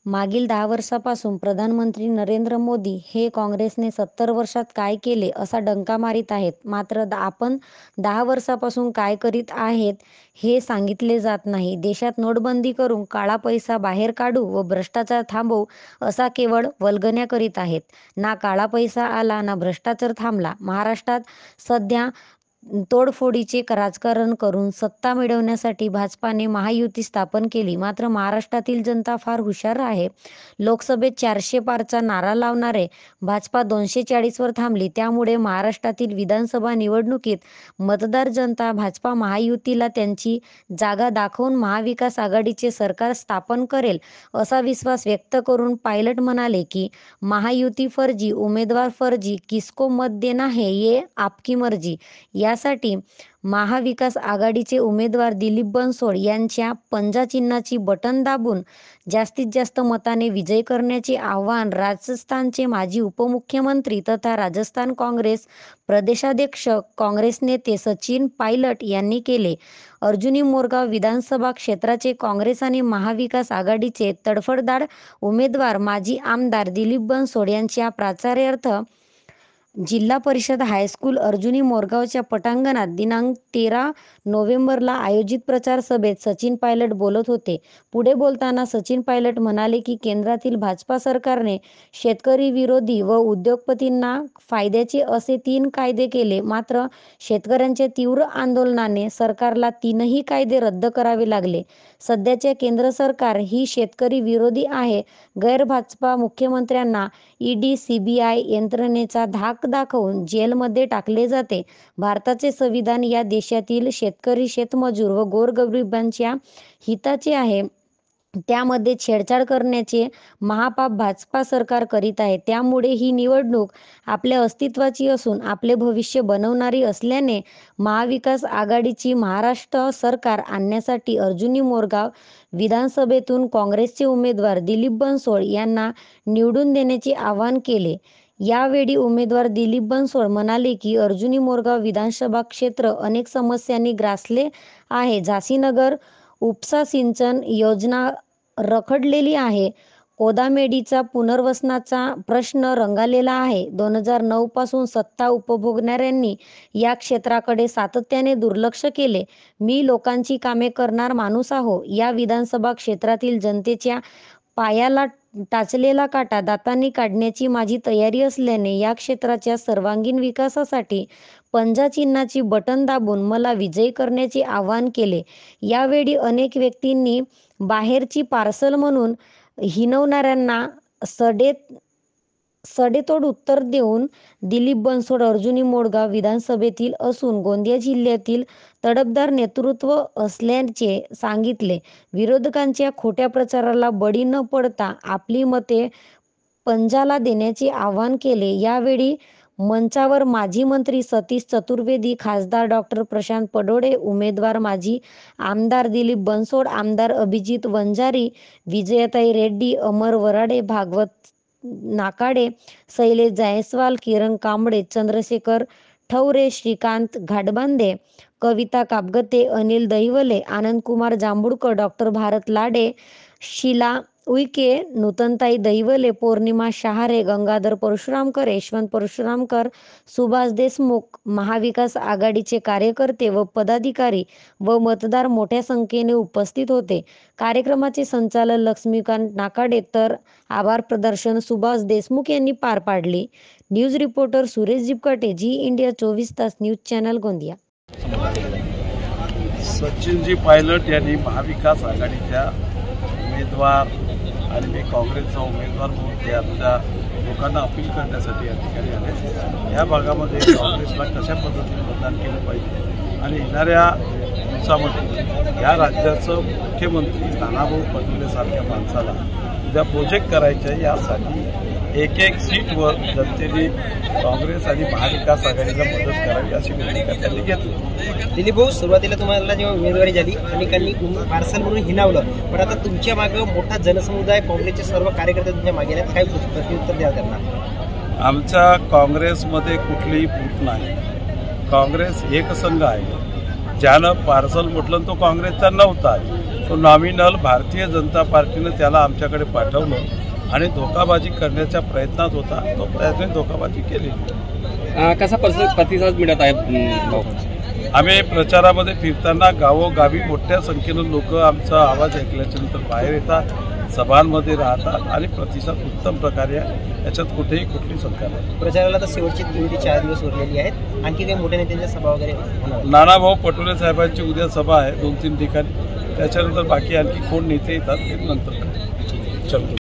मागील 10 वर्षापासून प्रधानमंत्री नरेंद्र मोदी हे काँग्रेसने 70 वर्षात काय केले असा डंका मारीत आहेत. मात्र आपण 10 वर्षापासून काय करीत आहेत हे सांगितले जात नाही. देशात नोटबंदी करून काळा पैसा बाहेर काढू व भ्रष्टाचार थांबवू असा केवळ वल्गना करीत आहेत. ना काळा पैसा आला ना भ्रष्टाचार थांबला. महाराष्ट्रात सध्या तोडफोडीचे राजकारण करून सत्ता मिळवण्यासाठी भाजपाने महायुती स्थापन केली. मात्र महाराष्ट्रातील जनता फार हुशार आहे. लोकसभेत 400 पारचा नारा लावणारे भाजपा 240 वर थांबली. त्यामुळे महाराष्ट्रातील विधानसभा निवडणुकीत मतदार जनता भाजपा महायुतीला त्यांची जागा दाखवून महाविकास आघाडीचे सरकार स्थापन करेल असा विश्वास व्यक्त करून पायलट म्हणाले की महायुती फर्जी, उमेदवार फर्जी, किसको मत देना है ये आपकी मर्जी. यासाठी महाविकास आघाडीचे उमेदवार दिलीप बनसोड यांच्या पंजा चिन्हाची बटन दाबून जास्तीत जास्त मताने विजय करण्याचे आवाहन राजस्थानचे माजी उपमुख्यमंत्री तथा राजस्थान काँग्रेस प्रदेशाध्यक्ष काँग्रेस नेते सचिन पायलट यांनी केले. अर्जुनी मोरगाव विधानसभा क्षेत्राचे काँग्रेस आणि महाविकास आघाडीचे तडफदार उमेदवार माजी आमदार दिलीप बनसोड यांच्या प्रचारार्थ जिल्हा परिषद हायस्कूल अर्जुनी मोरगावच्या पटांगणात दिनांक 13 नोव्हेंबरला आयोजित प्रचार सभेत सचिन पायलट बोलत होते. पुढे बोलताना सचिन पायलट म्हणाले की केंद्रातील भाजपा सरकारने शेतकरी विरोधी व उद्योगपतींना फायद्याचे असे 3 कायदे केले. मात्र शेतकऱ्यांच्या तीव्र आंदोलनाने सरकारला 3ही कायदे रद्द करावे लागले. सध्याचे केंद्र सरकार ही शेतकरी विरोधी आहे. गैर भाजपा मुख्यमंत्र्यांना ईडी, सीबीआय यंत्रणेचा धाक दाखवून जेलमध्ये टाकले जाते. भारताचे संविधान या देशातील शेतकरी, शेतमजूर व गोरगरिबांच्या हिताचे आहे. त्यामध्ये छेडछाड करण्याचे महापाप भाजपा सरकार करीत आहे. त्यामुळे ही निवडणूक आपल्या अस्तित्वाची असून आपले भविष्य बनवणारी असल्याने महाविकास आघाडीची महाराष्ट्र सरकार आणण्यासाठी अर्जुनी मोरगाव विधानसभेतून काँग्रेसचे उमेदवार दिलीप बनसोड यांना निवडून देण्याचे आवाहन केले. यावेळी उमेदवार दिलीप बनसोड म्हणाले की अर्जुनी मोरगाव विधानसभा क्षेत्र अनेक समस्यांनी ग्रासले आहे. झाशीनगर उपसा सिंचन योजना रखडलेली आहे. कोदामेडीचा पुनर्वसनाचा प्रश्न रंगालेला आहे. 2009 पासून सत्ता उपभोगणाऱ्यांनी या क्षेत्राकडे सातत्याने दुर्लक्ष केले. मी लोकांची कामे करणार माणूस आहो. या विधानसभा क्षेत्रातील जनतेच्या पायाला टाचलेला काटा दातांनी काढण्याची माझी तयारी असल्याने या क्षेत्राच्या सर्वांगीण विकासासाठी पंजा चिन्हाची बटन दाबून मला विजयी करण्याचे आवाहन केले. यावेळी अनेक व्यक्तींनी बाहेरची पार्सल म्हणून हिणवणाऱ्यांना सडेतोड उत्तर देऊन दिलीप बनसोड अर्जुनी मोरगाव विधानसभेतील असून गोंदिया जिल्ह्यातील तडफदार नेतृत्व असल्याचे सांगितले. विरोधकांच्या खोट्या प्रचाराला बळी न पडता आपली मते पंजाला देण्याचे आवाहन केले. यावेळी मंचावर माजी मंत्री सतीश चतुर्वेदी, खासदार डॉक्टर प्रशांत पडोळे, उमेदवार माजी आमदार दिलीप बनसोड, आमदार अभिजित वंजारी, विजयाताई रेड्डी, अमर वराडे, भागवत नाकाडे, शैलेश जायस्वाल, किरण कांबळे, चंद्रशेखर ठवरे, श्रीकांत घाटबांधे, कविता कापगते, अनिल दहिवले, आनंदकुमार जांभूळकर, डॉक्टर भारत लाडे, शीला उईके, नूतनताई दहिवले, पौर्णिमा शहारे, गंगाधर परशुरामकर, यशवंत परशुरामकर, सुभाष देशमुख, महाविकास आघाडीचे कार्यकर्ते व पदाधिकारी व मतदार मोठ्या संख्येने उपस्थित होते. कार्यक्रमाचे संचालन लक्ष्मीकांत नाकाडे तर आभार प्रदर्शन सुभाष देशमुख यांनी पार पाडले. न्यूज रिपोर्टर सुरेश जिपकाटे, जी इंडिया 24 तास न्यूज चॅनल, गोंदिया. सचिनजी पायलट यांनी महाविकास आघाडीच्या उमेदवार आणि मी काँग्रेसचा उमेदवार म्हणून ते आमच्या लोकांना अपील करण्यासाठी या ठिकाणी आले. या भागामध्ये काँग्रेसला कशा पद्धतीने मतदान केलं पाहिजे आणि येणाऱ्या दिवसामध्ये या राज्याचं मुख्यमंत्री नानाभाऊ पटोलेसारख्या माणसाला उद्या प्रोजेक्ट करायचे यासाठी एक सीटवर जनतेने काँग्रेस आणि महाविकास आघाडीला मदत करावी अशी भूमिका त्यांनी घेतली. दिलीप भाऊ, सुरुवातीला तुम्हाला जेव्हा उमेदवारी झाली अनेकांनी पार्सल म्हणून हिणावलं, पण आता तुमच्या मागे मोठा जनसमुदाय, काँग्रेसचे सर्व कार्यकर्ते तुमच्या मागे आहेत. काय प्रत्युत्तर द्याल त्यांना? आमच्या काँग्रेसमध्ये कुठलीही फूट नाही. काँग्रेस एक संघ आहे. ज्यानं पार्सल म्हटलं तो काँग्रेसचा नव्हता. तो नॉमिनल भारतीय जनता पार्टीनं त्याला आमच्याकडे पाठवलं आणि धोकाबाजी करण्याच्या प्रयत्नात होता. तो त्याने धोकाबाजी केली. कसा प्रतिसाद मिळत आहे? आम्ही प्रचारामध्ये फिरताना गावोगावी मोठ्या संख्येनं लोक आमचा आवाज ऐकल्याच्या नंतर बाहेर येतात, सभांमध्ये राहतात आणि प्रतिसाद उत्तम प्रकारे आहे. याच्यात कुठली शंका नाही. प्रचाराला तर शेवटची 3 ते 4 दिवस उरलेली आहेत. आणखी काही मोठ्या नेत्यांच्या सभा वगैरे होणार? नानाभाऊ पटोले साहेबांची उद्या सभा आहे 2-3 ठिकाणी. त्याच्यानंतर बाकी आणखी कोण नेते येतात ते नंतर. चलो.